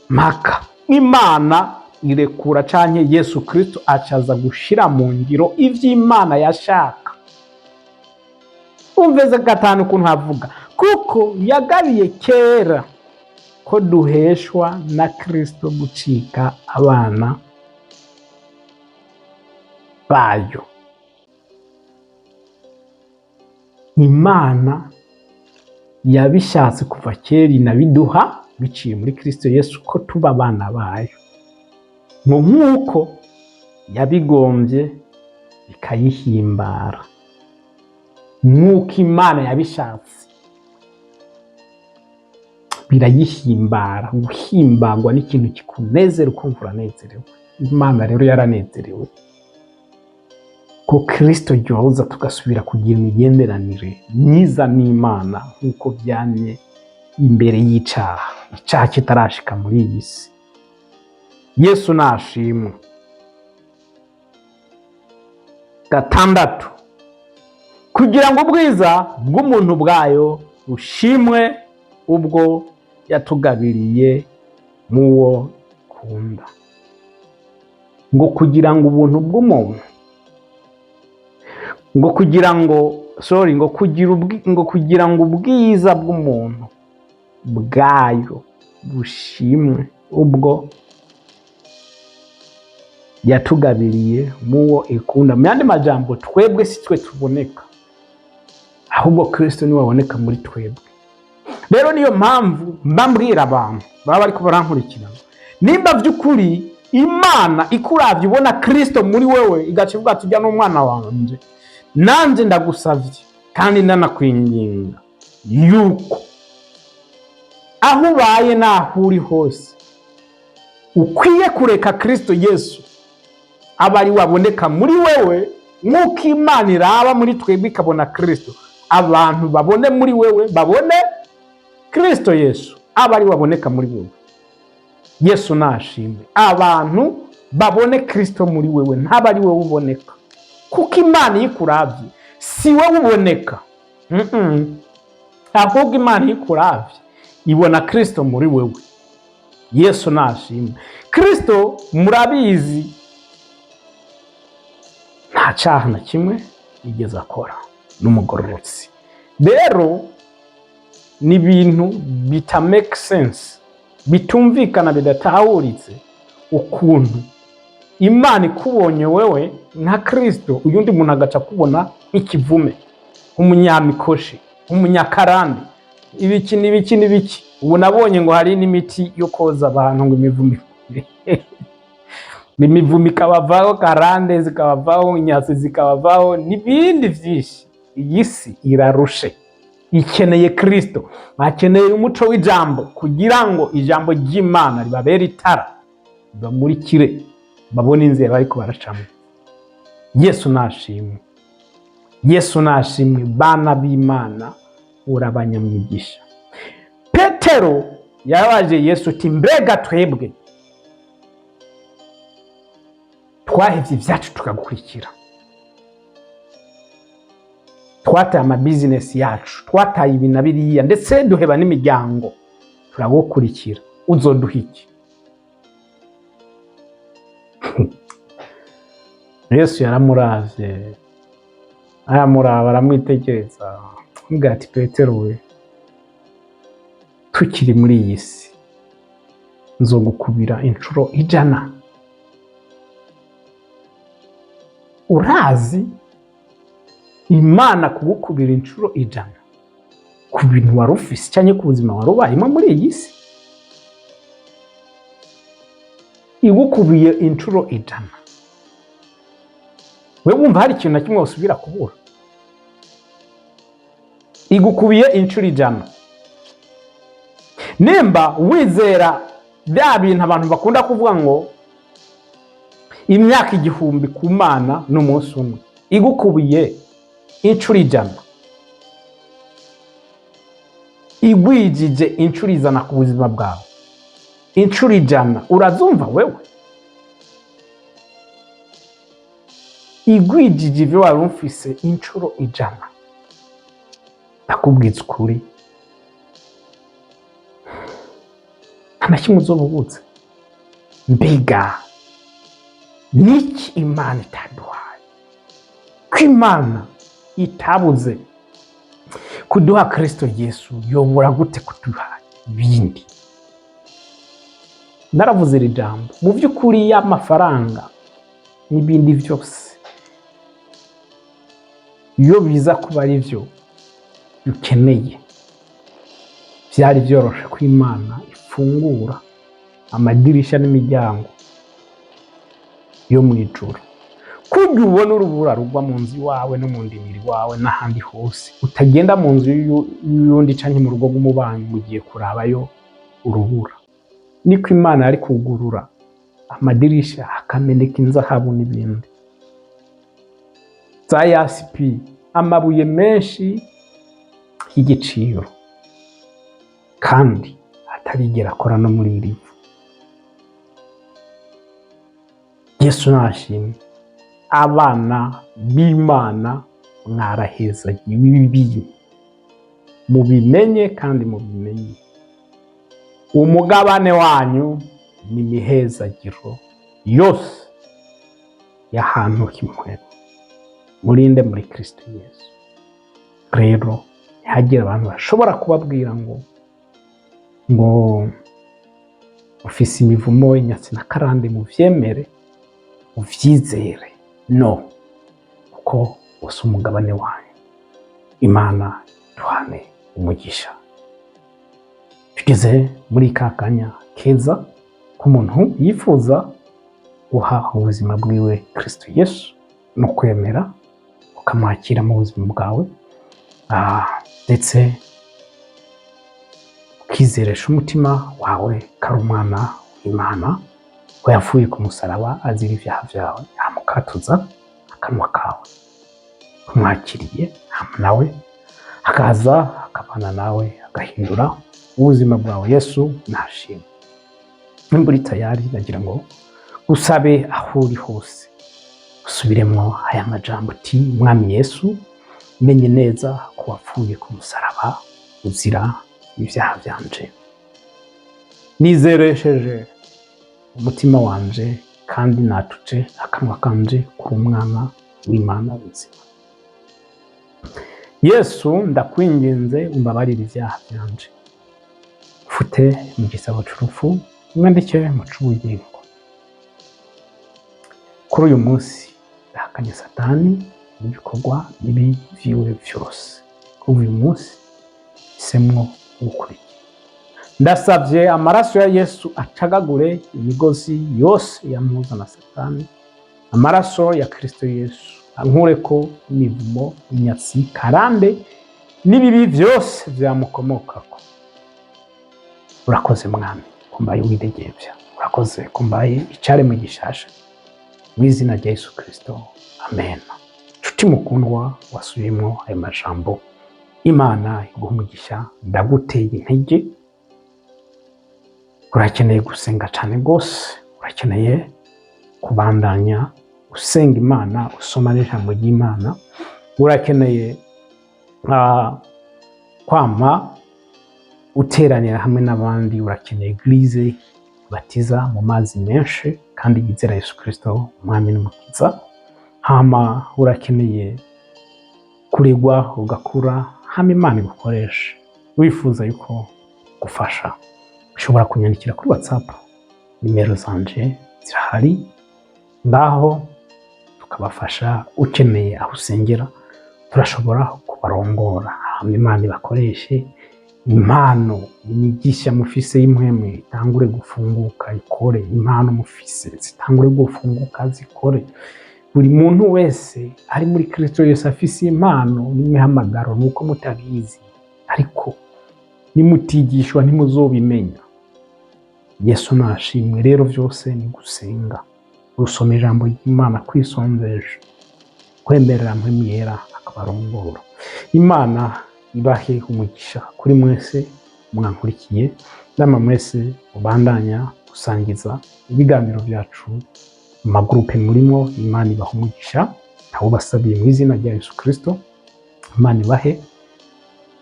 Maka Imana irekura canke Yesu Kristo acaza gushira mu ngiro ivy'Imana yashaka. Umveze 5 ukuntu havuga, kuko yagabiye kera ko duheshwa na Kristo gucika abana bayo. Imana yabishatse kuva kera, inabiduha biciye muri Kristo Yesu ko tuba abana bayo, nk'uko yabigombye bikayihimbara, nk'uko Imana yabishatse birayihimbara. Guhimbagwa n'ikintu kikunezera ukumva uranezerewe. Imana rero yaranezerewe ko Kristo yoza tugasubira kugira imigenderanire myiza n'Imana, nk'uko byanye imbere y'icyaha kitarashika muri iyi si. Yesu nashimwe. 6, kugira ngo ubwiza bw'umuntu bwayo bushimwe ubwo yatugabiriye muwo kunda. Ngo kugira ngo ubuntu bw'umuntu, ngo kugira ngo ubwiza bw'umuntu bwayo bushimwe ubwo yatugabiriye muwo ikunda. Mu yandi majambo, twebwe si twe tuboneka, ahubwo Kristo niwe aboneka muri twebwe. Rero niyo mpamvu mbambwira abantu baba bariko barankurikirana, nimba by'ukuri Imana ikuravye ubona Kristo muri wewe, igacivuga ati ujya n'umwana wanje, nanje ndagusavye kandi ndanakwinginga yuko aho ubaye naho uri hose ukwiye kureka Kristo Yesu aba ari waboneka muri wewe, nk'uko Imana iraba muri twebwe ikabona Kristo. Abantu babone muri wewe, babone Kristo Yesu aba ari waboneka muri wewe. Yesu nashimwe. Abantu babone Kristo muri wewe, ntaba ari wewe uboneka, kuko Imana iyo ikuravye si wowe uboneka, ahubwo Imana iyo ikuravye ibona Kristo muri wewe. Yesu nashimwe. Kristo murabizi nta cyaha na kimwe yigeze akora, n'umugororotsi. Rero ni ibintu bita make sense, bitumvikana, bidatahuritse ukuntu Imana ikubonye wewe nka Kristo, uyundi muntu agaca kubona nk'ikivume, umunyamikoshi, umunyakarande, ibiki. Ubu nabonye ngo hari n'imiti yo koza abantu ngo imivumi imivumi ikabavaho, karande zikabavaho, inyatsi zikabavaho, n'ibindi byinshi. Iyi si irarushe, ikeneye Kristo, bakeneye umuco w'ijambo kugira ngo ijambo ry'Imana ribabere itara, bamurikire, babone inzira bariko baracamo. Yesu nashimwe. Yesu nashimwe. Bana b'Imana urabanyamigisha. Petero yabaje Yesu ati mbega twebwe twahevye ivyacu tukagukurikira, twataye amabizinesi yacu, twataye ibi na biriya, ndetse duheba n'imiryango, turagukurikira, uzoduha iki? Yesu yaramuravye, aramuraba, aramwitegereza, amubwira ati Petero we, tukiri muri iyi si nzogukubira incuro 100. Urazi Imana kugukubira incuro 100 ku bintu wari ufise cyangwa ku buzima wari ubayemo muri iyi si? Igukubiye incuro 100, we wumva hari ikintu na kimwe usubira kubura? Igukubiye incuro 100. Nemba wizera bya bintu abantu bakunda kuvuga ngo imyaka 1000 ku Mana n'umunsi umwe, igukubiye incuro 100, igwijije incuro 100 ku buzima bwawe, incuro 100, urazumva wewe? Igwijije ibyo wari ufise incuro 100. Ndakubwiza ukuri, nta kimwe uzobubutse. Mbega niki Imana itaduhaye? Ko Imana itabuze kuduha Kristo Yesu, yobura gute kuduha ibindi? Naravuze iri jambo, mu by'ukuri y'amafaranga n'ibindi byose, iyo biza kuba ari byo ukeneye, byari byoroshe ko Imana ifungura amadirisha n'imiryango yo mu ijuru, kugira ubone urubura rugwa mu nzu iwawe no mu ndimiri wawe n'ahandi hose, utagenda mu nzu y'undi canke mu rugo rw'umubanyi mugiye kurabayo urubura. Niko Imana yari kugurura amadirisha akameneka inzahabu n'ibindi, za yasipi, amabuye menshi y'igiciro, kandi atarigera akora no muri iri vu. Yesu nashimwe. Abana b'Imana mwarahezagiwe, ibi mubimenye kandi mubimenye. Umugabane wanyu ni imihezagiro yose y'ahantu h'impuhwe, murinde muri Kristo Yesu. Rero ntihagire abantu bashobora kubabwira ngo ufise imivumo, inyatsi na karande, muvyemere, uvyizere. No, kuko wose umugabane wanyu. Imana duhane umugisha. Tugeze muri kakanya keza k'umuntu yifuza guha ubuzima bwiwe Kristo Yesu no kwemera ukamwakira mu buzima bwawe, ndetse ukizeresha umutima wawe kari umwana w'Imana, ko yapfuye ku musaraba azira ibyaha byawe, amukatuza akanwa kawe, kumwakiriye nawe akaza akabana nawe, agahindura ubuzima bwawe. Yesu nashimwe. Nimba uri tayari, nagira ngo usabe aho uri hose, usubiremo aya majambo uti mwami Yesu menye neza ko wapfuye ku musaraba uzira ibyaha byanje, nizeresheje umutima wanje kandi natuje akanwa kanje kuri umwana w'Imana nzima. Yesu ndakwinginze umbabarire ibyaha byanje, ufute mu gisabo c'urupfu umwandike mu c'ubugingo. Kuri uyu munsi ndahakanye Satani n'ibikorwa bibi vyiwe vyose. Kuva uyu munsi isemwo gukurikira. Ndasavye amaraso ya Yesu acagagure imigozi yose yampuza na Satani. Amaraso ya Kristo Yesu ankureko imivumo, inyatsi, karande n'ibibi vyose vyamukomokako. Urakoze mwami kumbaye uwidegembya, urakoze kumbaye icaremwe gishasha, mw'izina rya Yesu Kristo, amen. Nshuti mukundwa wasubiyemwo ayo majambo, Imana iguhe umugisha, ndaguteye intege. Urakeneye gusenga cane gose, urakeneye kubandanya usenga Imana, usoma n'ijambo ry'Imana, urakeneye kwama uteranira hamwe n'abandi, urakeneye eglise batiza mu mazi menshi kandi yizera Yesu Kristo umwami n'umukiza. Hama urakeneye kuregwa ugakura, hama Imana igukoresha. Wifuza yuko gufasha, ushobora kunyandikira kuri WhatsApp, nimero zanje zirahari, ngaho tukabafasha. Ukeneye aho usengera turashobora kubarongora, hama Imana ibakoreshe. Impano inyigisha mufise y'impwemu itangure gufunguka ikore, impano mufise zitangure gufunguka zikore. Buri muntu wese ari muri Kristo Yesu afise impano n'imihamagaro, nuko mutabizi, ariko nimutigishwa ntimuzobimenya. Yesu nashimwe. Rero vyose ni gusenga, gusoma ijambo ry'Imana, kwisonzesha, kwemerera mpwemu yera akabarongora. Imana ibahe umugisha kuri mwese mwankurikiye, namwe mwese mubandanya gusangiza ibiganiro byacu mu magrupe murimo. Imana ibahe umugisha, aho basabiye mu izina rya Yesu Kristo. Imana ibahe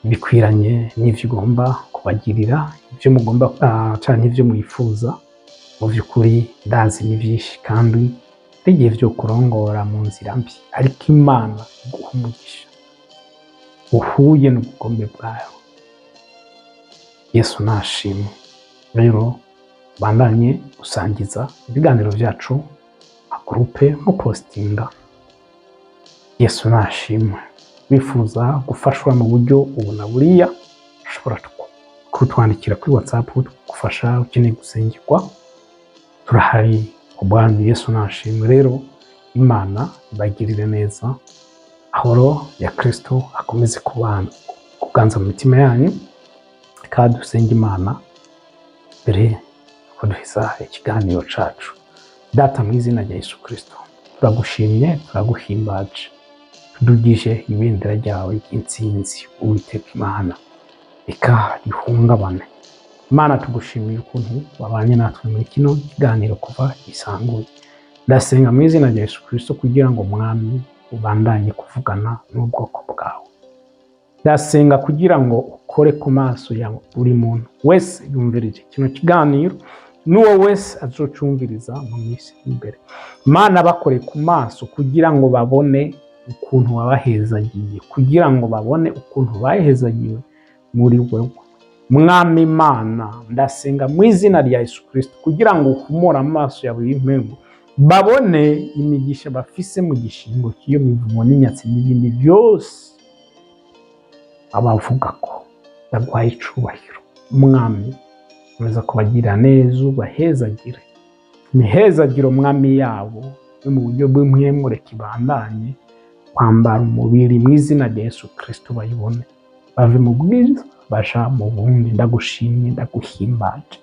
bikwiranye n'ivyo ugomba kubagirira, ivyo mugomba canke ivyo mwifuza. Mu vy'ukuri ndazi ni vyinshi kandi rigiye vyo kurongora mu nzira mbi, ariko Imana iguha umugisha uhuye n'ubugombe bwayo. Yesu nashimwe. Rero bandanye gusangiza ibiganiro vyacu magrupe mupostinga. Yesu nashimwe. Wifuza gufashwa mu buryo ubu na buriya, ushobora kutwandikira kuri WhatsApp gufasha. Ukeneye gusengerwa, turahari ku bwanyu. Yesu nashimwe. Rero Imana ibagirire neza, ahoro ya Kristo akomeze kuganza mu mitima yanyu. Kandi dusenge Imana mbere ko duheza ikiganiro cacu. Data mu izina rya Yesu Kristo, turagushimye, turaguhimbaje, tudugije ibendera ryawe ry'intsinzi. Uwiteka Imana, reka rihungabane. Imana tugushimiye ukuntu wabanye natwe muri kino kiganiro kuva gisanguye. Ndasenga mu izina rya Yesu Kristo kugira ngo mwami ubandanye kuvugana n'ubwoko bwawe. Ndasenga kugira ngo ukore ku maso ya buri muntu wese yumvirije kino kiganiro, n'uwo wese azocumviriza mu minsi imbere. Mana bakore ku maso kugira ngo babone ukuntu wabahezagiye, kugira ngo babone ukuntu bahezagiwe muri wewe. Mwami Imana, ndasenga mu izina rya Yesu Kristo kugira ngo uhumure amaso ya buri mpemu, babone imigisha bafise mu gishingo cy'iyo mivumo n'inyatsi n'ibindi byose abavuga ko. Ndaguhaye icubahiro mwami, komeza kubagirira neza, ubahezagire imihezagiro mwami yabo yo mu buryo bw'impwemu. Reka ibandanye kwambara umubiri mu izina rya Yesu Kristo, bayibone bave mu bwiza baja mu bundi. Ndagushimye, ndaguhimbaje,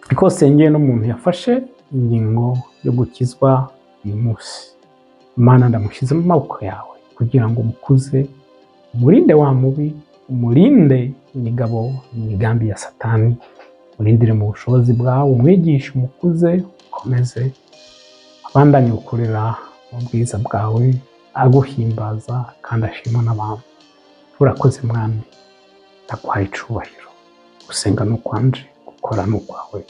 ariko sengeye n'umuntu yafashe ingingo yo gukizwa uyu munsi. Imana ndamushyize mu maboko yawe kugira ngo umukuze, umurinde wa mubi, umurinde imigabo n'imigambi ya Satani, urindire mu bushobozi bwawe, umwigishe, umukuze, ukomeze abandanye gukorera mu bwiza bwawe, aguhimbaza kandi ashima n'abantu. Urakoze mwami, ndaguhaye icubahiro. Gusenga ni ukwanje, gukora ni ukwawe.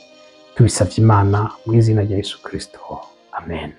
Tubisavye Imana mu izina rya Yesu Kristo. Amen.